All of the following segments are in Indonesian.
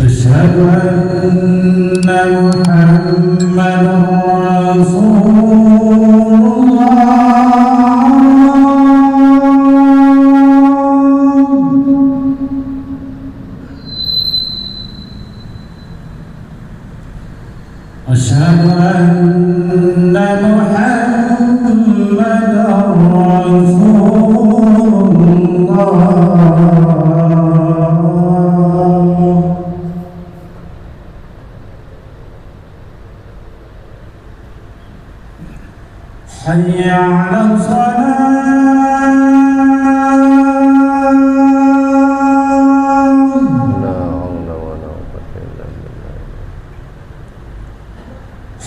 أشهد أن محمدا رسول أشهد أن محمدا رسول الله حي على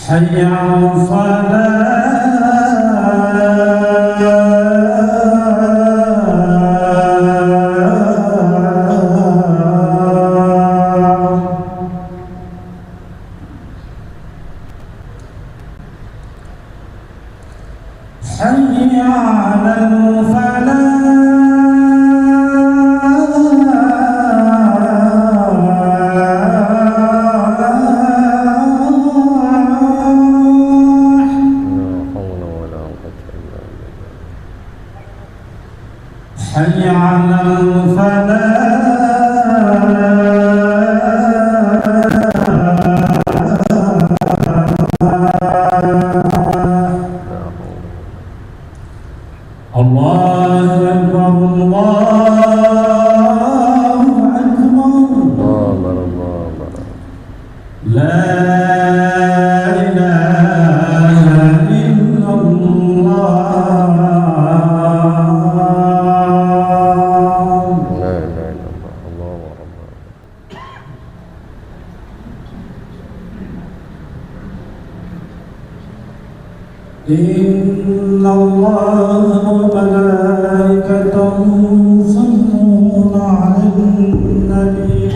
حي على حي على حي على الفلاح الله أكبر الله أكبر لا إله إلا الله إن الله وملائكته يصلون على النبي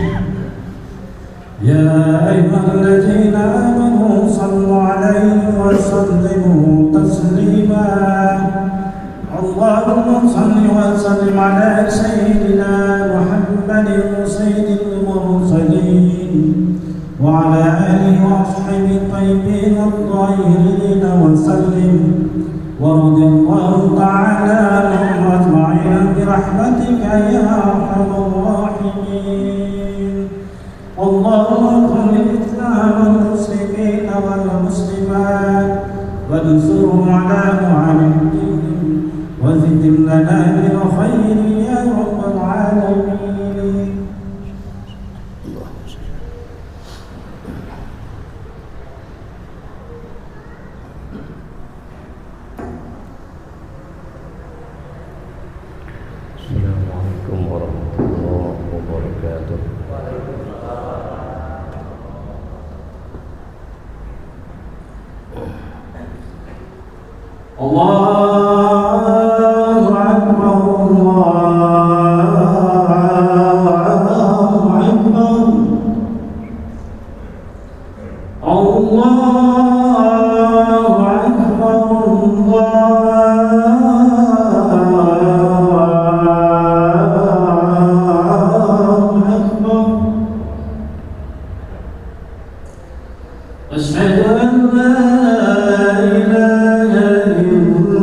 يا أيها الذين آمنوا صلوا عليه وسلموا تسليما اللهم صل وسلم على سيدنا محمد سيد المرسلين وعلى آله وأصحابه الطيبين الطاهرين وسلم ورضي الله تعالى عنهم أجمعين برحمتك يا أرحم الراحمين اللهم اغفر للإسلام والمسلمين والمسلمات وانصرهم على معاندهم وزد لنا من خير يا رب العالمين. Assalamualaikum warahmatullahi wabarakatuh. Allahu Akbar Allahu Akbar Allahu Akbar أشهد أن لا إله إلا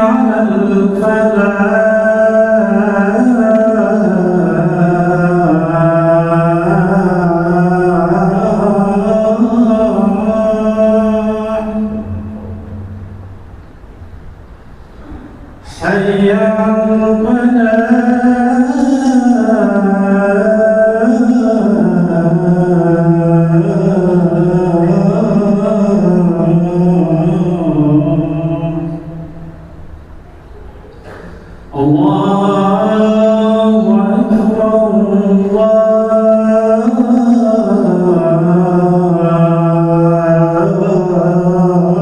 على الفلاح حي على الله أكبر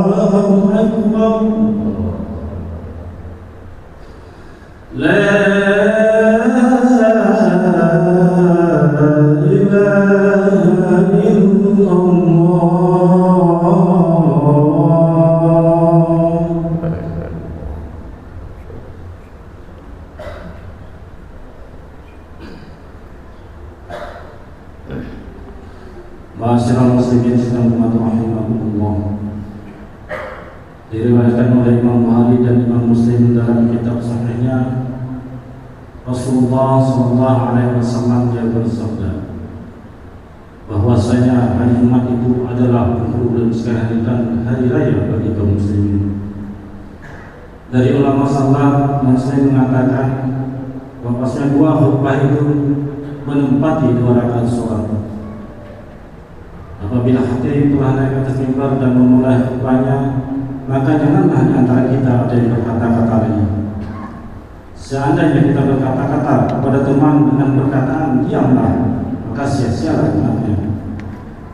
الله أكبر لا إله إلا الله Ma'asyiral muslimin sedang rahimahumullah. Diriwayatkan oleh Imam Bukhari dan Imam Muslim dalam kitab sahihnya, Rasulullah SAW dia bersabda bahwasanya hari Jumat itu adalah penghulu dan sekalian hari raya bagi kaum muslimin. Dari ulama salaf Muslim mengatakan bahwasanya dua khutbah itu menempati 2 rakaat sholat. Apabila hati telah naik ke atas mimbar dan memulai khutbahnya, maka janganlah di antara kita ada yang berkata-kata lagi. Seandainya kita berkata-kata kepada teman dengan perkataan diamlah, maka sia-sialah Jumatnya.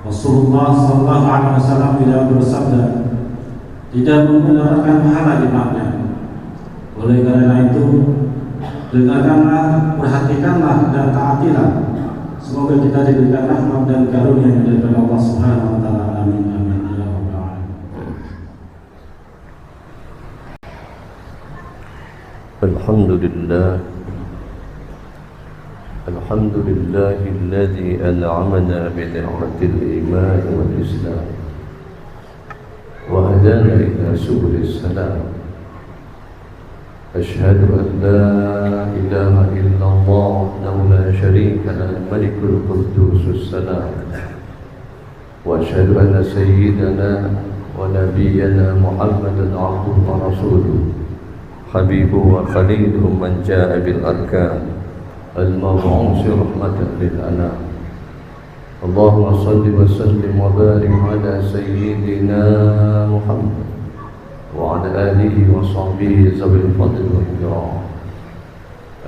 Rasulullah SAW tidak bersabda tidak mendapatkan pahala Jumatnya. Oleh karena itu, dengarkanlah, perhatikanlah dan taatilah. Semoga kita diberikan rahmat dan karunia dari Allah Subhanahu wa taala. Amin amin ya rabbal alamin. Alhamdulillahilladzi an'amana bi ni'matil iman wal islam wa hadana ila subulis salam. أشهد أن لا إله إلا الله وحده لا شريك له الملك القدوس السلام وأشهد أن سيدنا ونبينا محمدا عبده ورسوله حبيبه وخليله من جاء بالأركان المبعوث رحمة للأنام. اللهم صل وسلم وبارك على سيدنا محمد وعلى آله وصحبه ذوي الفضل والإكرام.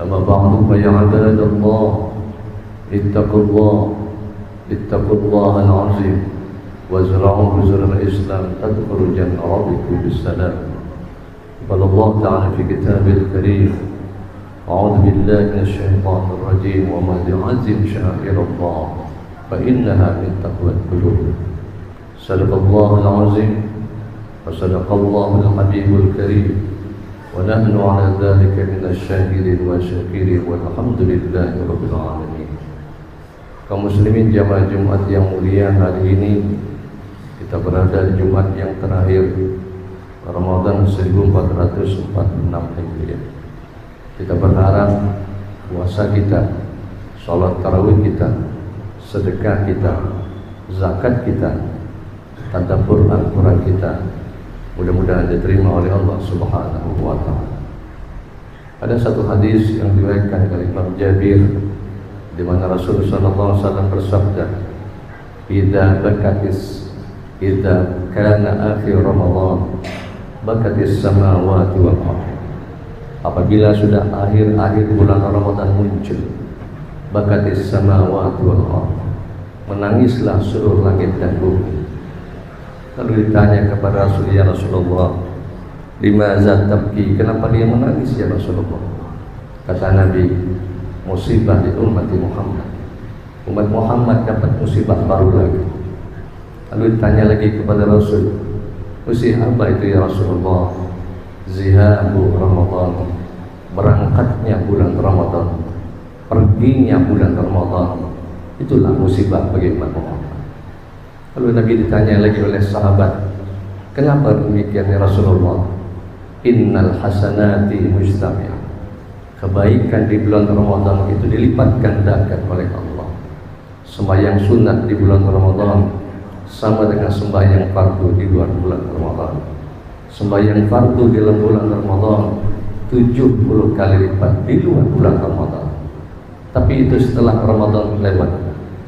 أما بعد فيا عباد الله اتقوا الله العظيم وازرعوا بذر الإسلام تدخلوا جنة ربكم بالسلام. قال الله تعالى في كتابه الكريم أعوذ بالله من الشيطان الرجيم ومن يعظم شعائر الله فإنها من تقوى القلوب. صدق الله العظيم وصدق الله الحبيب الكريم ونحن على ذلك من الشاهدين والشاكرين والحمد لله رب العالمين. Kaum muslimin jamaah Jumat yang mulia, hari ini kita berada di Jumat yang terakhir Ramadan 1446 Hijriah. Kita berharap puasa kita, salat tarawih kita, sedekah kita, zakat kita, tadabbur Al-Quran kita mudah-mudahan diterima oleh Allah Subhanahu wa taala. Ada satu hadis yang diriwayatkan oleh Imam Jabir di mana Rasulullah sallallahu alaihi wasallam bersabda, "Idza kana akhir Ramadan, bakatis samawati wal ardh." Apabila sudah akhir bulan Ramadan muncul, bakatis samawati wal ardh, menangislah seluruh langit dan bumi. Lalu ditanya kepada Rasulullah, ya Rasulullah, limaza tabki, kenapa dia menangis ya Rasulullah? Kata Nabi, musibah di umat Muhammad. Umat Muhammad dapat musibah baru lagi. Lalu ditanya lagi kepada Rasul, musibah apa itu ya Rasulullah? Zihabu Ramadan, berangkatnya bulan Ramadan, perginya bulan Ramadan, itulah musibah bagi umat Muhammad. Lalu Nabi ditanya lagi oleh sahabat, kenapa demikian ya Rasulullah? Innal hasanati mujtami'ah. Kebaikan di bulan Ramadan itu dilipat gandakan oleh Allah. Sembahyang sunat di bulan Ramadan sama dengan sembahyang fardu di luar bulan Ramadan. Sembahyang fardu di dalam bulan Ramadan 70 kali lipat di luar bulan Ramadan. Tapi itu setelah Ramadan lewat,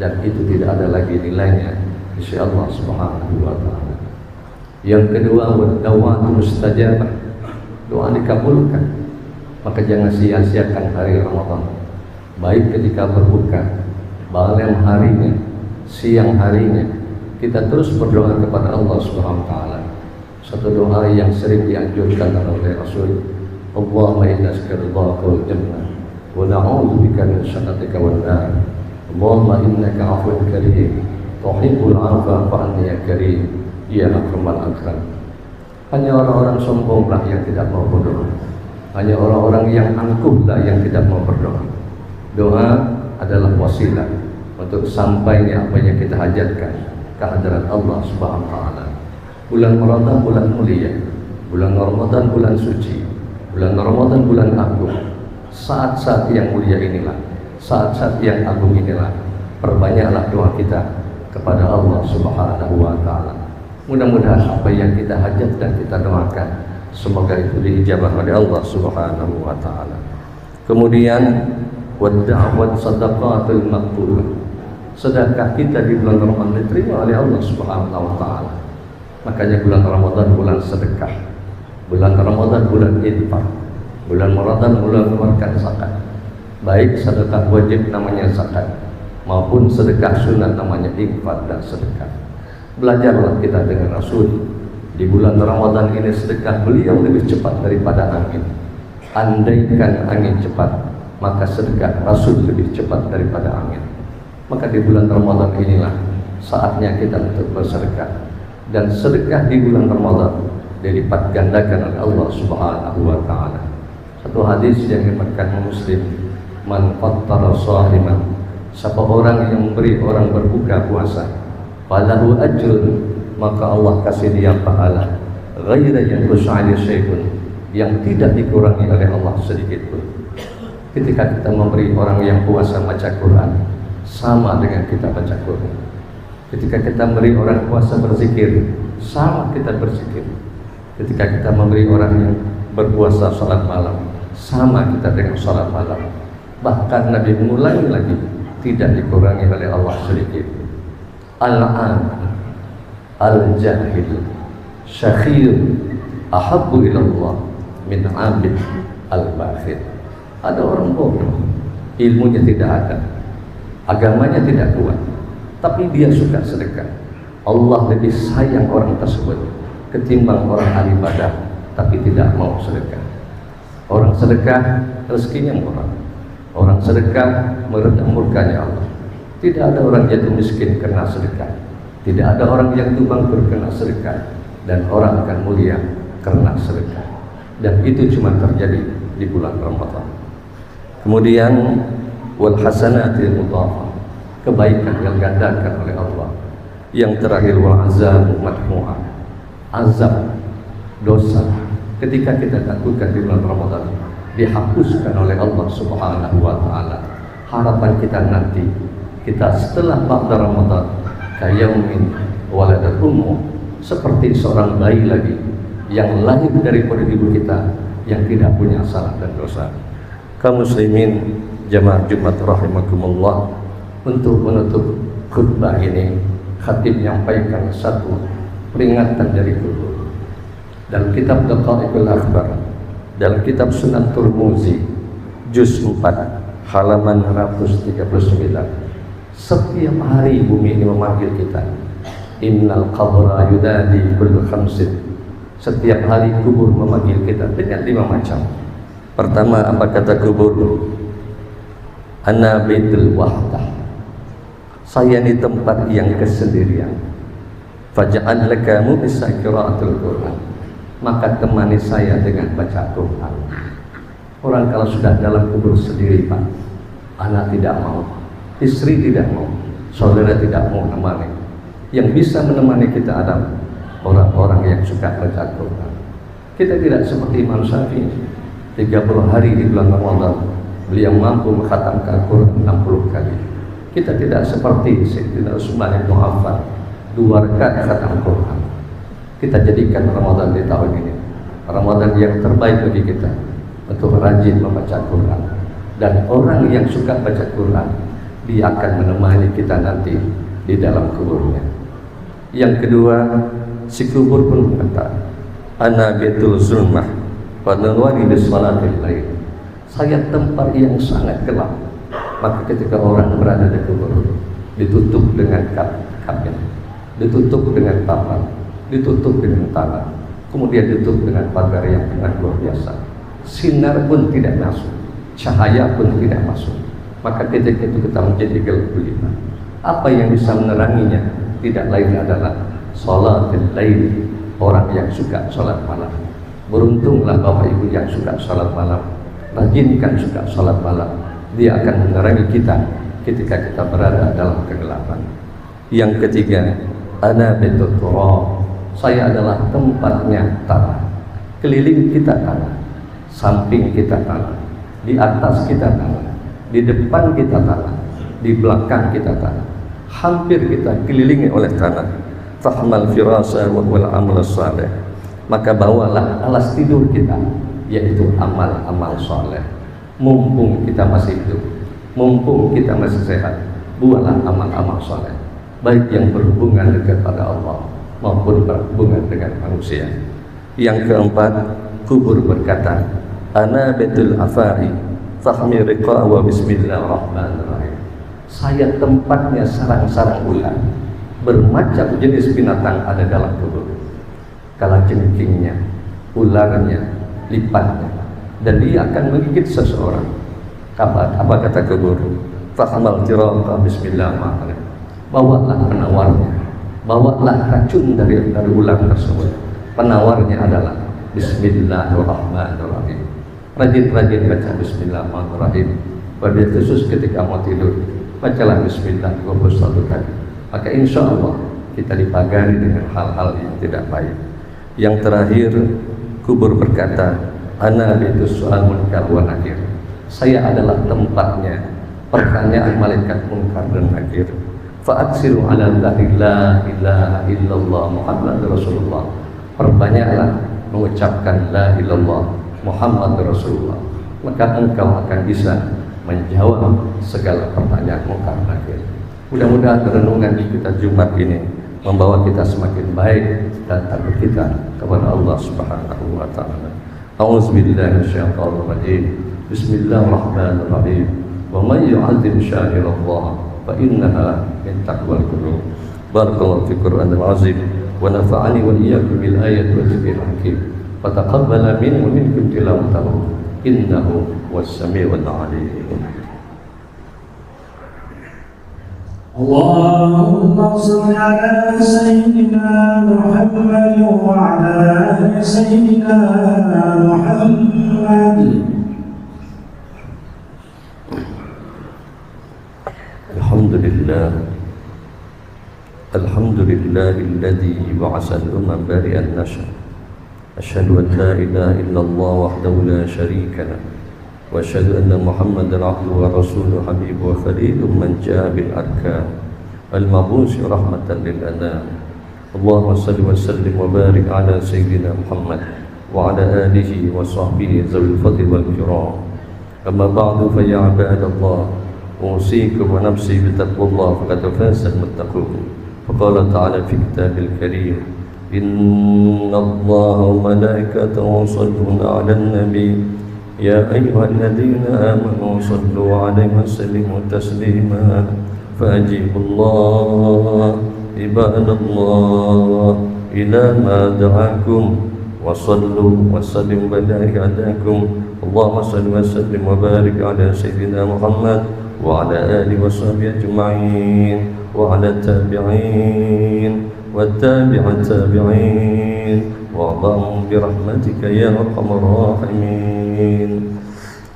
dan itu tidak ada lagi nilainya insya Allah subhanahu wa ta'ala. Yang kedua, wadawatu mustajabah, doa dikabulkan. Maka jangan sia-siakan hari Ramadan, baik ketika berbuka, malam harinya, siang harinya, kita terus berdoa kepada Allah subhanahu wa ta'ala. Satu doa yang sering dianjurkan oleh Rasul, Allahumma inna as'aluka wal jannah wa na'udzubika min syarrika wan nar. Allahumma innaka 'afuwwun karim tuhibbul 'afwa fa'anni ya karim ya akramal akram. Hanya orang-orang sombonglah yang tidak mau berdoa. Hanya orang-orang yang angkuhlah yang tidak mau berdoa. Doa adalah wasilah untuk sampainya apa yang kita hajatkan ke hadirat Allah Subhanahu wa taala. Bulan Ramadan bulan mulia, bulan Ramadan bulan suci, bulan Ramadan bulan agung. Saat-saat yang mulia inilah, saat-saat yang agung inilah, perbanyaklah doa kita kepada Allah Subhanahu wa taala. Mudah-mudahan apa yang kita hajat dan kita doakan, semoga itu diijabah oleh Allah Subhanahu wa taala. Kemudian wadda'wat sadaqatul maqbulah. Sedekah kita di bulan Ramadan diterima oleh Allah Subhanahu wa taala. Makanya bulan Ramadan bulan sedekah, bulan Ramadan bulan infak, bulan Ramadan bulan mengeluarkan zakat. Baik sedekah wajib namanya zakat, maupun sedekah sunat namanya infak dan sedekah. Belajarlah kita dengan Rasul. Di bulan Ramadan ini sedekah beliau lebih cepat daripada angin. Andaikan angin cepat, maka sedekah Rasul lebih cepat daripada angin. Maka di bulan Ramadan inilah saatnya kita untuk bersedekah. Dan sedekah di bulan Ramadan dilipat gandakan oleh Allah Subhanahu wa taala. Satu hadis yang diriwayatkan Muslim, man fattara shahiman, siapa orang yang memberi orang berbuka puasa, falahu ajrun, maka Allah kasih dia pahala ghaira yanqus 'alaihi syai'un, yang tidak dikurangi oleh Allah sedikit pun. Ketika kita memberi orang yang puasa baca Quran, sama dengan kita baca Quran. Ketika kita memberi orang puasa berzikir, sama kita berzikir. Ketika kita memberi orang yang berpuasa salat malam, sama kita dengan salat malam. Bahkan Nabi mengulangi lagi, tidak dikurangi oleh Allah sedikit. Al-an al-jahil syakhir ahabbu ilallah min abid al-bakhir. Ada orang bodoh, ilmunya tidak ada, agamanya tidak kuat, tapi dia suka sedekah. Allah lebih sayang orang tersebut ketimbang orang ahli ibadah tapi tidak mau sedekah. Orang sedekah rezekinya murah. Orang sedekah meredam murkanya Allah. Tidak ada orang jatuh miskin karena sedekah. Tidak ada orang yang tumbang karena sedekah. Dan orang akan mulia karena sedekah. Dan itu cuma terjadi di bulan Ramadan. Kemudian wal hasanatil mudhafah, kebaikan yang gandakan oleh Allah. Yang terakhir wal azab madhu'ah, azab dosa ketika kita lakukan di bulan Ramadan dihapuskan oleh Allah Subhanahu wa taala. Harapan kita nanti kita setelah ba'da Ramadan kayaumin waladat ummu, seperti seorang bayi lagi yang lahir dari perut ibu kita yang tidak punya salah dan dosa. Kaum muslimin jamaah Jumat rahimakumullah, untuk menutup khutbah ini khatib menyampaikan satu peringatan dari kubur. Dalam kitab Daqaiqul Akhbar, dalam kitab Sunan Tirmizi juz 4 halaman 139, setiap hari bumi ini memanggil kita. Innal qabra yudadi kullu khamsin, setiap hari kubur memanggil kita dengan 5 macam. Pertama, apa kata kubur? Ana baitul wahdah, saya di tempat yang kesendirian. Faja'al lakamu bisa qiraatul Quran, maka temani saya dengan baca Quran. Orang kalau sudah dalam kubur sendiri, Pak, anak tidak mau, istri tidak mau, saudara tidak mau menemani. Yang bisa menemani kita adalah orang-orang yang suka baca Quran. Kita tidak seperti Imam Syafi'i 30 hari di bulan Ramadan beliau mampu mengkhatamkan Al-Quran 60 kali. Kita tidak seperti Sayyidina Utsman bin Affan 2 rakaat khatam Al-Quran. Kita jadikan Ramadan di tahun ini Ramadan yang terbaik bagi kita untuk rajin membaca Al-Quran. Dan orang yang suka baca Quran, dia akan menemani kita nanti di dalam kuburnya. Yang kedua, si kubur pun berkata, ana baitul zulmah wa nawari bis salatil lail. Saya tempat yang sangat gelap. Maka ketika orang berada di kubur, ditutup dengan kain, ditutup dengan taman, ditutup dengan tanah, kemudian ditutup dengan pagar yang sangat luar biasa. Sinar pun tidak masuk, cahaya pun tidak masuk. Maka ketika itu kita menjadi gelap gulita. Apa yang bisa meneranginya? Tidak lain adalah salatil lail, orang yang suka salat malam. Beruntunglah Bapak Ibu yang suka salat malam, rajinkan suka salat malam. Dia akan menerangi kita ketika kita berada dalam kegelapan. Yang ketiga, ana baitul turab. Saya adalah tempatnya tanah. Keliling kita tanah, samping kita tanah, di atas kita tanah, di depan kita tanah, di belakang kita tanah. Hampir kita kelilingi oleh tanah. Fahmal firasa wal amal saleh. Maka bawalah alas tidur kita, yaitu amal-amal saleh. Mumpung kita masih hidup, mumpung kita masih sehat, buatlah amal-amal saleh, baik yang berhubungan kepada Allah maupun berhubungan dengan manusia. Yang keempat, kubur berkata, ana baitul afari fahmi riqa wa bismillahirrahmanirrahim. Saya tempatnya sarang-sarang ular, bermacam jenis binatang ada dalam kubur. Kalajengkingnya, ularnya, lipatnya, dan dia akan menggigit seseorang. Apa kata kubur? Fahmal tiraqa bismillahirrahmanirrahim. Bawalah penawarnya, bawalah racun dari ular tersebut. Penawarnya adalah bismillahirrahmanirrahim. Rajin-rajin baca bismillahirrahmanirrahim. Wabil khusus ketika mau tidur, bacalah bismillah 21 kali. Maka insya Allah kita dipagari dengan hal-hal yang tidak baik. Yang terakhir, kubur berkata, ana baitus su'al munkar wa nakir. Saya adalah tempatnya pertanyaan malaikat munkar dan nakir. Fa'aksiru ala la ilaha illallah Muhammad Rasulullah. Perbanyaklah mengucapkan la ilallah Muhammad Rasulullah. Maka engkau akan bisa menjawab segala pertanyaan munkar nakir. Mudah-mudahan renungan kita Jumat ini membawa kita semakin baik dan takut kita kepada Allah Subhanahu wa taala. A'udzubillahi minasyaitonir rajim. Bismillahirrahmanirrahim. Wa may yu'azzim sya'irallah fa innaha min taqwal qulub. Barakallahu fi Qur'anil azim wa nafa'ani wa iyyakum bil ayati wa dzikril hakim. Fa taqabbala minni wa minkum tilawatahu innahu was-sami'ul 'alim. اللهم صل على سيدنا محمد وعلى آل سيدنا محمد. الحمد لله الذي بعث الأمم بارئ النشأ. أشهد أن لا إله إلا الله وحده لا شريك له وأشهد أن محمدا عبده ورسوله حبيبه وخليله من جاء بالأركان المبعوث رحمة للأنام. اللهم صل وسلم وبارك على سيدنا محمد وعلى آله وصحبه ذوي الفضل والكرام. أما بعد فيا عباد الله أوصيكم ونفسي بتقوى الله فقد فاز المتقون. فقال تعالى في كتابه الكريم إن الله وملائكته يصلون على النبي يا أيها الذين آمنوا صلوا عليه وسلموا تسليما. فأجيبوا الله عباد الله إلى ما دعاكم وصلوا وسلموا وبارك عليكم. اللهم صل وسلم وبارك على سيدنا محمد وعلى آله وصحبه أجمعين وعلى التابعين والتابع التابعين وأعظم برحمتك يا أرحم الراحمين.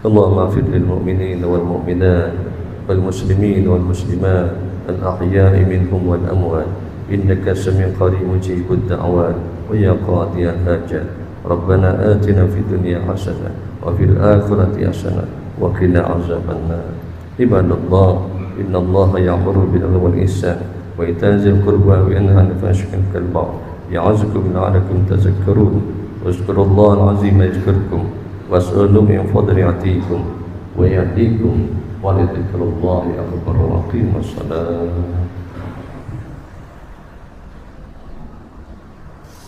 اللهم اغفر للمؤمنين والمؤمنات والمسلمين والمسلمات الأحياء منهم والأموات إنك سميع قريب مجيب الدعوات ويا قاضي الحاجات ربنا آتنا في الدنيا حسنة وفي الآخرة حسنة وقنا عذاب النار. عباد الله إن الله يأمر بالعدل والإحسان وإيتاء ذي القربى وينهى عن الفحشاء والمنكر والبغي يعظكم لعلكم تذكرون. واذكروا الله العظيم يذكركم واسألوا من فضل يعطيكم ويهديكم ولذكر الله أكبر. وأقيموا الصلاة.